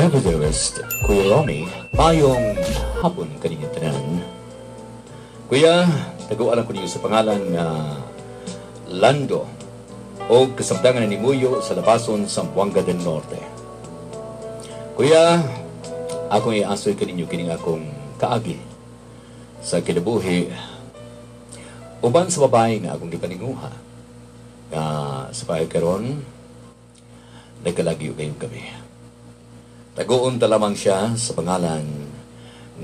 Nevertheless, Kuya Ronnie, mayong hapon kaninyang tanan. Kuya, taguan ko niyo sa pangalan na Lando o kasamtangan ni Muyo sa labason sa Zamboanga del Norte. Kuya, akong iasoy kaninyo kining akong kaagi sa kinabuhi uban sa babae nga akong gipaninguha nga sa pagkaron nagkalagyo kayong kami. Tagoon ta lamang siya sa pangalan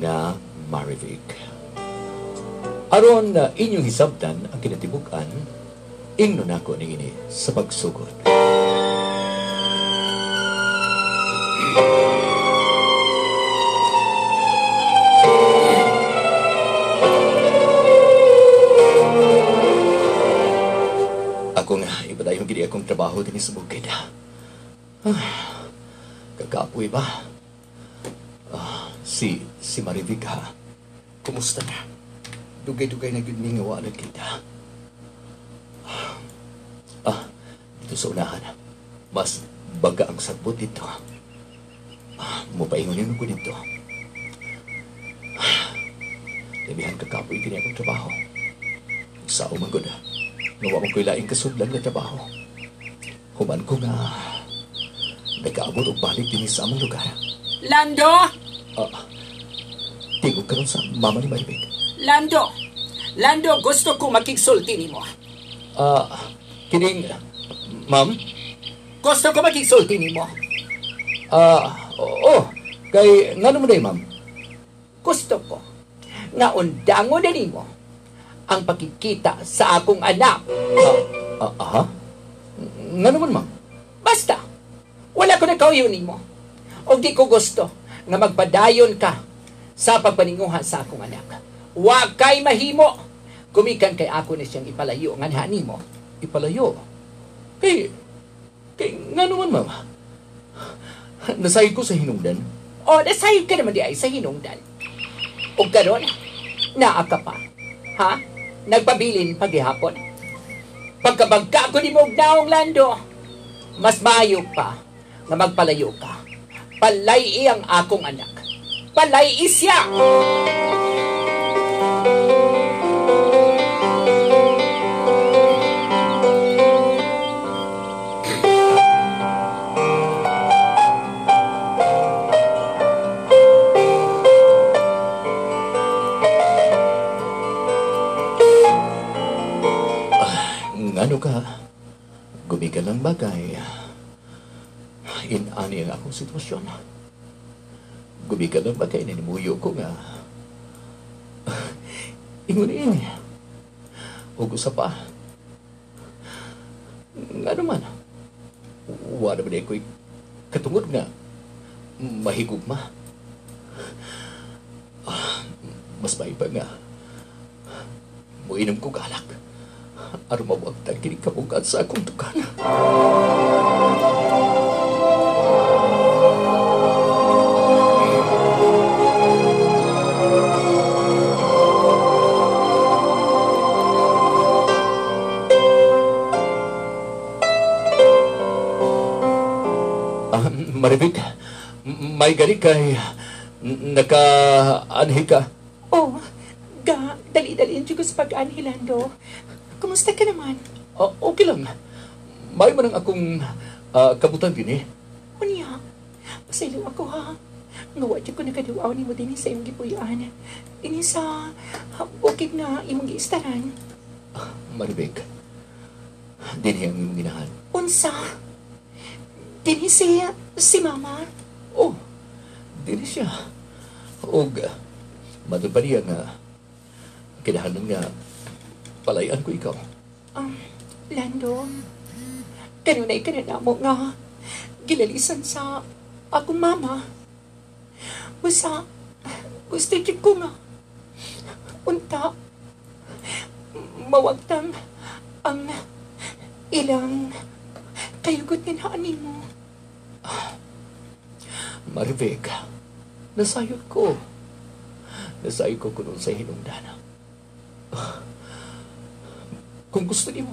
nga Marivic. Aron na inyong hisabtan ang kinatibukan, ingnon ako ni ini sa pagsugod. Ako nga, iba tayong gini akong trabaho din sa bukid. Kakapoy ba? Si Marivic ha? Kumusta na? Dugay-dugay na yun nga wala kita. Dito sa unahan. Mas baga ang sagbot dito. Mupaingon yun ko dito. Damihan kakapoy din akong trabaho. Sa umangod na. Nawa mong kailaing kasudlan na trabaho. Human ko nga nag-aabot o balik din sa among lugar. Lando! Tingog ka rin sa mama ni Marivic. Lando! Lando, gusto ko makigsulti ni mo. Kining, ma'am? Gusto ko makigsulti ni mo. Oo. Kay, nga naman ma'am? Gusto ko nga undangon na ni mo ang pagkikita sa akong anak. Nga naman, ma'am? Basta, wala ko na kauyunin mo. O di ko gusto nga magpadayon ka sa pagpaninguhan sa akong anak. Huwag kay mahimo. Gumikan kay ako na siyang ipalayo. Nganhani mo. Ipalayo? Kay nga naman, ma'am? Nasayod ko sa hinungdan. O, nasayod ka naman di ay sa hinungdan. O karon, naa ka pa. Ha? Nagpabilin paghihapon. Pagkabagka ko ni mong naong Lando, mas mayo pa na magpalayo ka. Palay ang akong anak. Palay siya! Ano ka? Gumigan ng bagay. Inani ang akong sitwasyon. Gumigan ng bagay na nimuyo ko nga. Ingunin. Huwag sa pa. Nga naman. Wala naman ako'y katungod nga. Mahigugma. Mas may pa nga. Muinom ko galak. Aron mawagtan kini kabugat sa akong tukan. Marivic, may gari kay naka-anhi ka. Oh, dali-dali yung ko sa pag-anhi, Lando. Kumusta ka naman? Okay lang. May man ang akong kabutan din eh. Unya, pasaylo ako ha. Ngawa ko nakaduaw ni mo din sa iyong gipuyaan. Ini sa bukid na imong giistaran. Marivic, din ang imong ginahan. Unsa? Din si Mama? Oh, din siya. O, madun pa niya nga kinahanan nga palayan ko ikaw. Lando, kanunay ka na mo nga gilalisan sa akong mama. Basta, gusto ko nga unta mawagtang ang ilang kayugot nga naanin mo. Marivic, nasayod ko. Nasayod ko kuno sa hinungdana. Kung gusto niyo,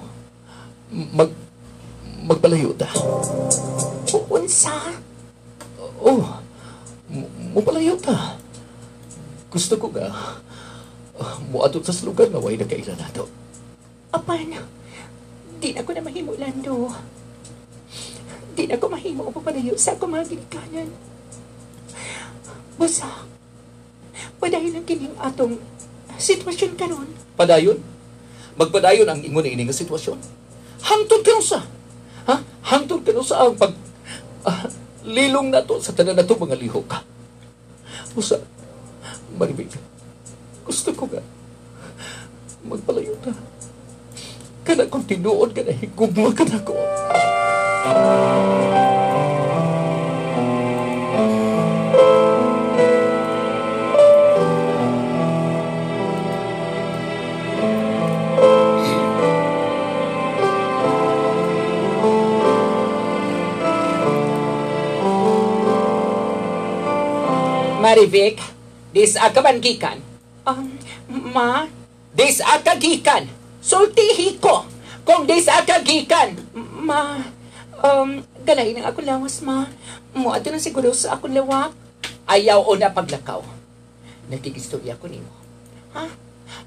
magpalayo ta. Unsa? Oh, Mupalayo ta. Gusto ko nga, muatot sa lugar na way nagkailan nato. Apan, di na ko na mahimo, Lando. Di na ko mahimo o papalayo sa akong mga ginikanan. Busa, padayon ang kining atong sitwasyon karon. Padayon? Magpadayon ang ingon ini nga sitwasyon. Hangtod ka sa. Ha? Hangtod ka sa ang pag lilong na to sa tanan na to mga lihok ka. Busa, Maribig, gusto ko nga magpalayo na. Kana kung tinuod ka na higugma ka na ko. Marivic, dis akaman gikan. Ma? Dis akagikan. Sultihi ko. Kung dis akagikan. Ma, ganahin ang akong lawas, ma. Muato na siguro sa akong lawak. Ayaw o na paglakaw. Nakigistorya ko nimo. Ha?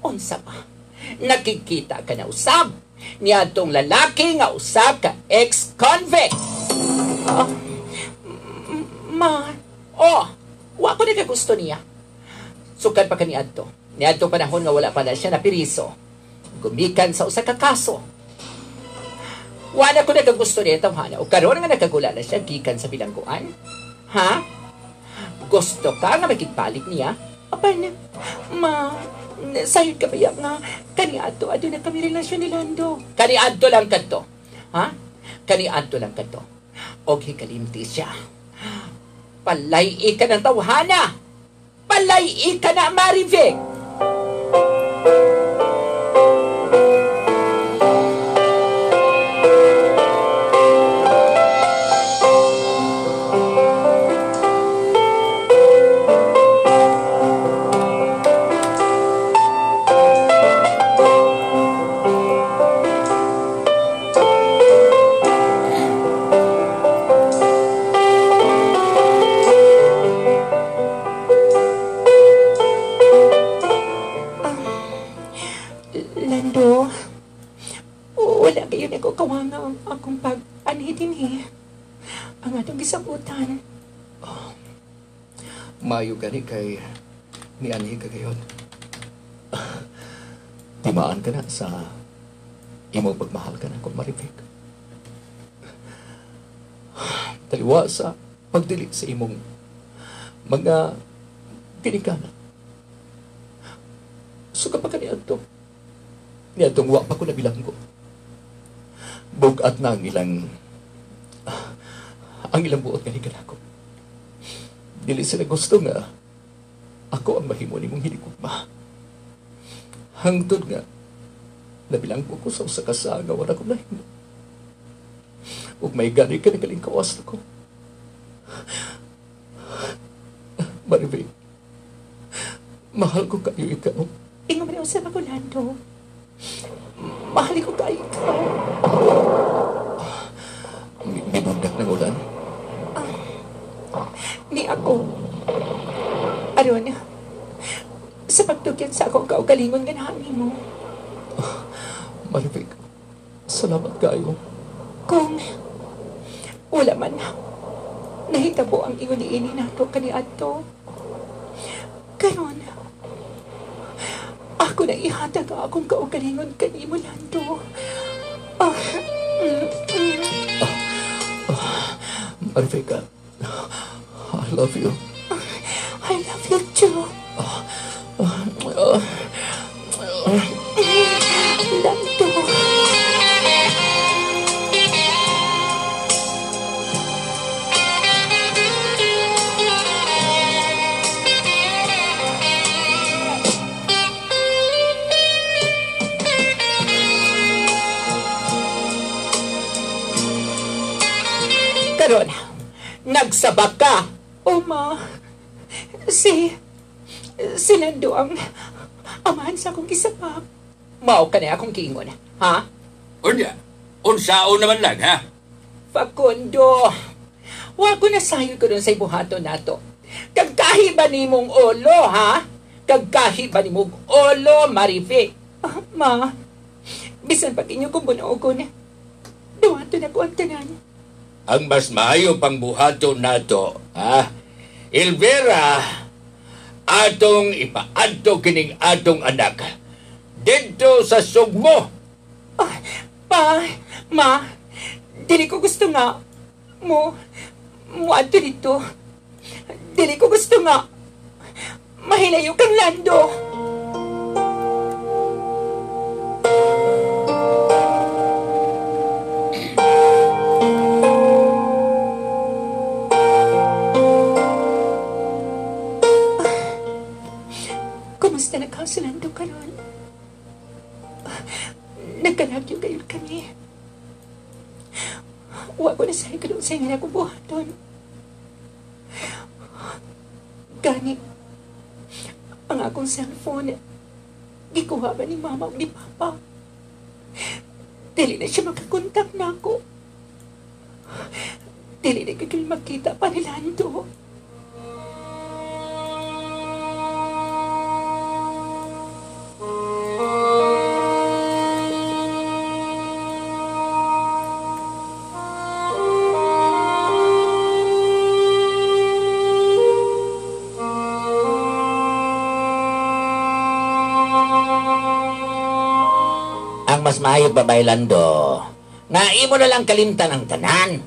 Unsa pa? Nakikita ka na usab. Niya tong lalaki nga usab ka ex-convict. Ma, wa ko na kagusto niya. Sukad pa kaniadto. Niadtong panahon nga wala pa na siya napiriso. Gumikan sa usa ka kaso. Wala ko na kagusto niya tawhana. O karon nga nakagula na siya gikan sa bilangguan. Ha? Gusto ka nga makigpalit niya? Apan, ma, sayod ka ba nga kaniadto ado na kami relasyon ni Lando. Kaniadto lang kadto. Ha? Kaniadto lang kadto. Og hikalimti siya. Palay ka ng tawhana! Palay ka na, Marivic! Mayo gani kay ni Anhi ka gayon. Timaan ka na sa imong pagmahal ka na kung Maribig. Taliwa sa pagdili sa imong mga ginikanan. Suka pa ka niadto. Niadtong wa pa ko nabilanggo. Bugat na ang ilang buot nga higan ako. Dili sila gusto nga ako ang mahimo nimong hinigugma. Hangtod nga nabilang ko sa usa ka saga wala ko nahimo. Ug may gani ka nagaling kawas ko. Maribig, mahal ko kayo ikaw. Ingon mo sa ako, Lando. Mahal ko kayo ikaw. May bundak ng ulan? Ni ako. Aron, sa pagtugyan sa akong kaugalingon nga namin mo. Maribig, salamat kayo. Kung wala man nahitabo ang ingon ni ini nato kaniadto. Karon, ako na ihatag ang akong kaugalingon kanimo, Lando. Maribig, I love you. I love you too. Lando. Karon, nagsabak ka. Ma, si Lando ang amahan sa akong kisabak. Mao ka na akong kiingon, ha? Unya, unsaon naman lang, ha? Facundo, wa ko na sayo ko dun sa ibuhato nato. Kag Kahiba ni mong olo, ha? Kagkahiba ni mong olo, Marife. Ma, bisan pag inyo kung bunuogo na. Duwato na ko ang tanan. Ang mas maayo pang buhato nato, ha? Elvira, atong ipaadto kining atong anak. Dito sa sugmo. Ma, dili ko gusto nga. Ato dito. Dili ko gusto nga. Mahilayo kang Lando. Kumusta na ka sa Lando karon? Nagkalagyo kayo kami. Huwag ko na sa'yo ka doon sa nga akong buhaton. Gani, ang akong cellphone, gikuha ba ni mama o ni papa? Dili na siya makakontak na ako. Dili na kayo makita pa ni Lando. Mas maayo babay Lando. Nai mo na lang kalimtan ang tanan.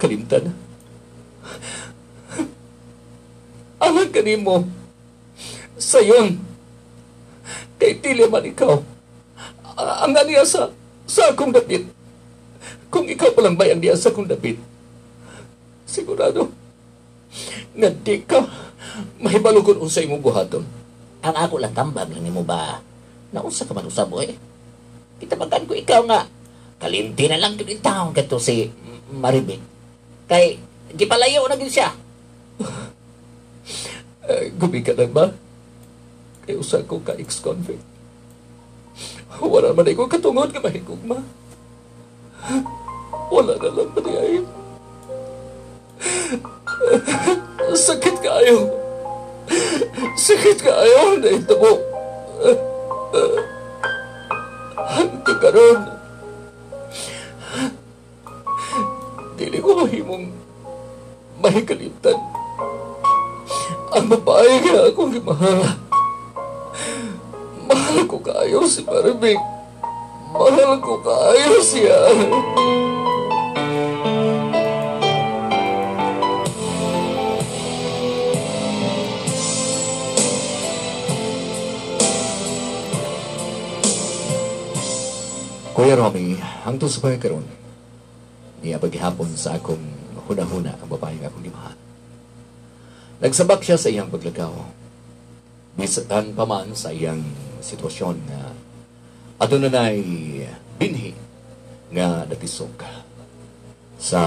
Kalimtan? Alang ka mo. Sayon. Kay tili man ikaw. Ang aniya sa akong dapit. Kung ikaw palang bayang diya sa akong dapit. Sigurado. Nga di ka mahibalo kung unsay mo buhaton. Ang ako lang tambag lang mo ba? Naunsa ka man usab eh. Kitabagan ko ikaw nga. Kalimti na lang yung taon kato si Maribig. Kay, di palayo na din siya. Gubi ka lang ba? Kay usa ko ka ex-convict. Wala man ko katungod ka mahigugma. Wala na lang ba niya. Sakit kayo. Sakit kayo na ito mo. Hanggang karon. Dili ko mahimong mahikalimtan ang babae nga akong gimahal. Mahal ko kayo si Maribig. Mahal ko kayo siya. Kuya Romy, hangtod sa pagka karon, niya paghihapon sa akong huna-huna ang babae nga akong gimahal. Nagsabak siya sa iyang paglagaw. Bisatan pa man sa iyang sitwasyon na ato na na'y binhi nga natisok sa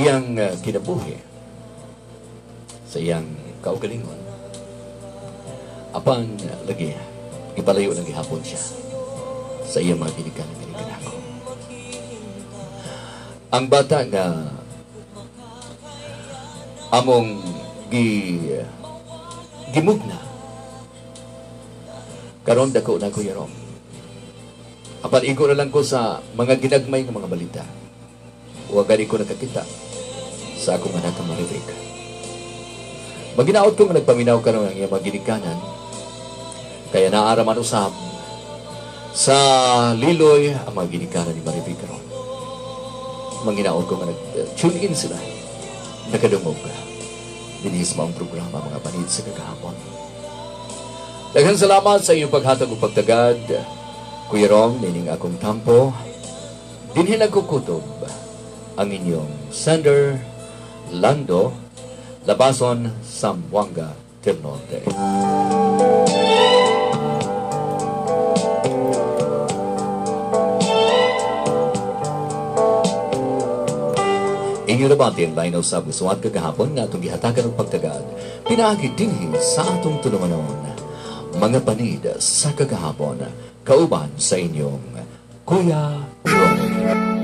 iyang kinabuhi, sa iyang kaugalingon. Apan lagi, ipalayo ng gihapon siya sa iyang mga ginikanan ako. Ang bata nga among gimugna karon dako na ko yarom. Apan igo na lang ko sa mga ginagmay ng mga balita. Huwag gani ko nakakita sa akong anak ang Maribig. Maginaot ko nga nagpaminaw karon ang iyang mga ginikanan. Kaya naaraman usab sa liloy ang mga ginikanan ni Maribig karon. Manginaot ko nga nag-tune in sila. Nakadungog ka. Dinis mo ang programa mga panid sa kagahapon. Daghang salamat sa iyong paghatag o pagtagad. Kuya Rom, nining akong tampo. Dinhin nagkukutob ang inyong sender, Lando, Labason, Zamboanga del Norte. Inyo nabatin lain na usab suwat kagahapon nga atong gihatagan og pagtagad. Pinaagi dinhi sa atong tulumanon. Mga panid sa kagahapon, kauban sa inyong Kuya Ron.